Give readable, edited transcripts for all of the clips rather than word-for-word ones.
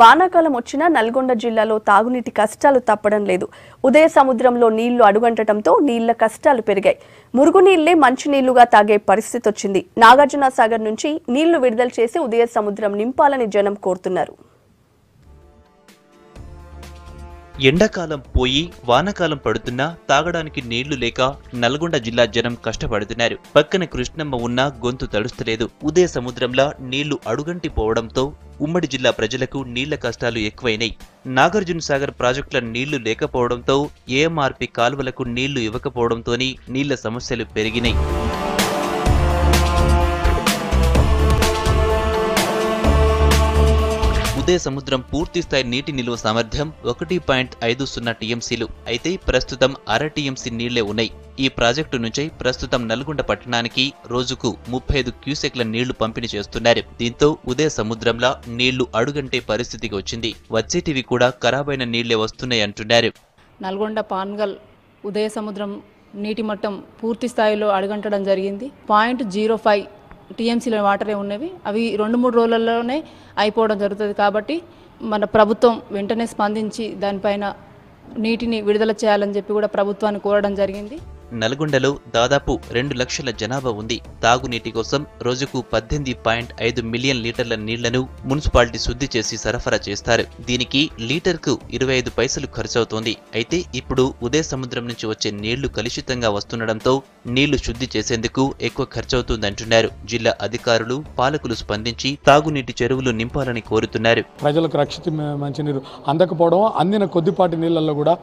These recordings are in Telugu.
వానాకాలం వచ్చినా నల్గొండ జిల్లాలో తాగునీటి కష్టాలు తప్పడం లేదు. ఉదయ సముద్రంలో నీళ్లు అడుగంటడంతో నీళ్ల కష్టాలు పెరిగాయి. మురుగునీళ్లే మంచినీళ్లుగా తాగే పరిస్థితి వచ్చింది. నాగార్జున సాగర్ నుంచి నీళ్లు విడుదల చేసి ఉదయ సముద్రం నింపాలని జనం కోరుతున్నారు. ఎండాకాలం పోయి వానకాలం పడుతున్నా తాగడానికి నీళ్లు లేక నల్గొండ జిల్లా జనం కష్టపడుతున్నారు. పక్కన కృష్ణమ్మ ఉన్నా గొంతు తడుస్తలేదు. ఉదయ సముద్రంలో నీళ్లు అడుగంటి పోవడంతో ఉమ్మడి జిల్లా ప్రజలకు నీళ్ల కష్టాలు ఎక్కువైనాయి. నాగార్జున సాగర్ ప్రాజెక్టుల నీళ్లు లేకపోవడంతో ఏఎంఆర్పి కాలువలకు నీళ్లు ఇవ్వకపోవడంతోని నీళ్ల సమస్యలు పెరిగినాయి. ఉదయ సముద్రం పూర్తిస్థాయి నీటి నిల్వ సామర్థ్యం 1.50 టీఎంసీలు అయితే ప్రస్తుతం అర టీఎంసీ నీళ్లే ఉన్నాయి. ఈ ప్రాజెక్టు నుంచి ప్రస్తుతం నల్గొండ పట్టణానికి రోజుకు 35 క్యూసెక్ల నీళ్లు పంపిణీ చేస్తున్నారు. దీంతో ఉదయ సముద్రంలో నీళ్లు అడుగంటే పరిస్థితికి వచ్చింది. వచ్చేటివి కూడా ఖరాబైన నీళ్లే వస్తున్నాయి అంటున్నారు. నల్గొండ పాన్గల్ ఉదయ సముద్రం నీటి మట్టం పూర్తి స్థాయిలో అడుగంటడం జరిగింది. 0.05 టీఎంసీల వాటరే ఉన్నవి. అవి 2-3 రోజులలోనే అయిపోవడం జరుగుతుంది. కాబట్టి మన ప్రభుత్వం వెంటనే స్పందించి దానిపైన నీటిని విడుదల చేయాలని చెప్పి కూడా ప్రభుత్వాన్ని కోరడం జరిగింది. నల్గొండలో దాదాపు 2 లక్షల జనాభా ఉంది. తాగునీటి కోసం రోజుకు 18.5 మిలియన్ లీటర్ల నీళ్లను మున్సిపాలిటీ శుద్ధి చేసి సరఫరా చేస్తారు. దీనికి లీటర్కు 25 పైసలు ఖర్చవుతోంది. అయితే ఇప్పుడు ఉదయ సముద్రం నుంచి వచ్చే నీళ్లు కలుషితంగా వస్తుండటంతో నీళ్లు శుద్ధి చేసేందుకు ఎక్కువ ఖర్చవుతుందంటున్నారు. జిల్లా అధికారులు పాలకులు స్పందించి తాగునీటి చెరువులు నింపాలని కోరుతున్నారు. ప్రజలకు రక్షిత మంచినీరు అందకపోవడం, అందిన కొద్దిపాటి నీళ్లలో కూడా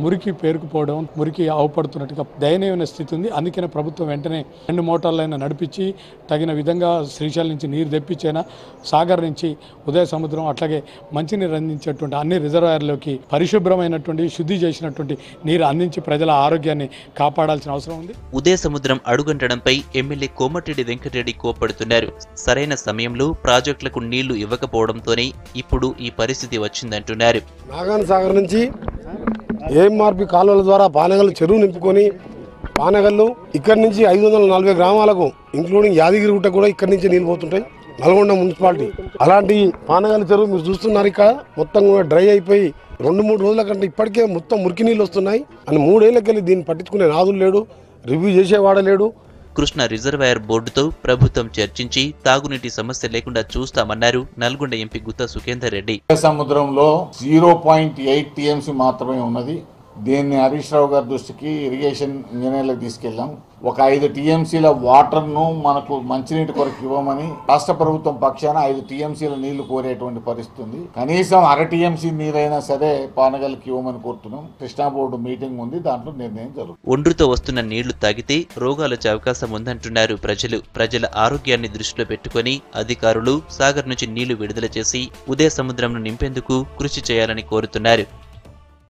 మురికి పేరుకుపోవడం, మురికి అవపడుతున్నట్టుగా దయనీయమైన స్థితి ఉంది. అందుకనే ప్రభుత్వం వెంటనే 2 మోటార్లైనా నడిపించి తగిన విధంగా శ్రీశైలం నుంచి నీరు తెప్పించైనా సాగర్ నుంచి ఉదయ సముద్రం అట్లాగే మంచినీరు అందించేటువంటి అన్ని రిజర్వాయర్లోకి పరిశుభ్రమైనటువంటి శుద్ధి చేసినటువంటి నీరు అందించి ప్రజల ఆరోగ్యాన్ని కాపాడాల్సిన అవసరం ఉంది. ఉదయ సముద్రం అడుగంటడంపై ఎమ్మెల్యే కోమటిరెడ్డి వెంకటరెడ్డి కోప్పడుతున్నారు. సరైన సమయంలో ప్రాజెక్టులకు నీళ్లు ఇవ్వకపోవడంతోనే ఇప్పుడు ఈ పరిస్థితి వచ్చిందంటున్నారు. నాగార్జున సాగర్ నుంచి ఏఎంఆర్పి కాలువల ద్వారా పానగల్ చెరువు నింపుకొని పానగల్లు ఇక్కడి నుంచి 540 గ్రామాలకు ఇంక్లూడింగ్ యాదగిరిగుట్ట కూడా ఇక్కడి నుంచి నీళ్ళు పోతుంటాయి. నల్గొండ మున్సిపాలిటీ అలాంటి పానగల్ చెరువు మీరు చూస్తున్నారు. ఇక్కడ మొత్తం కూడా డ్రై అయిపోయి 2-3 రోజుల కంటే ఇప్పటికే మొత్తం మురికి నీళ్ళు వస్తున్నాయి అని 3 ఏళ్ళకెళ్ళి దీన్ని పట్టించుకునే నాదులు లేడు, రివ్యూ చేసేవాడలేడు. కృష్ణ రిజర్వాయర్ బోర్డుతో ప్రభుత్వం చర్చించి తాగునీటి సమస్య లేకుండా చూస్తామన్నారు నల్గొండ ఎంపీ గుత్తా సుఖేందర్ రెడ్డి. సముద్రంలో 0.8 టీఎంసీ మాత్రమే ఉన్నది. దీన్ని హరీష్ రావు గారి దృష్టికి ఇరిగేషన్ ఇంజనీర్లకు తీసుకెళ్లాం. ఒక 5 టీఎంసీల వాటర్ను మనకు మంచినీటి కొరకు ఇవ్వమని రాష్ట్ర ప్రభుత్వం పక్షాన 5 టీఎంసీల నీళ్లు కోరేటువంటి పరిస్థితి ఉంది. కనీసం అర టీఎంసీ నీరైనా సరే పానగల్కి ఇవ్వమని కోరుతున్నాం. కృష్ణా బోర్డు మీటింగ్ ఉంది, దాంట్లో నిర్ణయం జరుగుతుంది. ఒండ్రుతో వస్తున్న నీళ్లు తాగితే రోగాలు వచ్చే అవకాశం ఉందంటున్నారు ప్రజలు. ప్రజల ఆరోగ్యాన్ని దృష్టిలో పెట్టుకుని అధికారులు సాగర్ నుంచి నీళ్లు విడుదల చేసి ఉదయ సముద్రంను నింపేందుకు కృషి చేయాలని కోరుతున్నారు.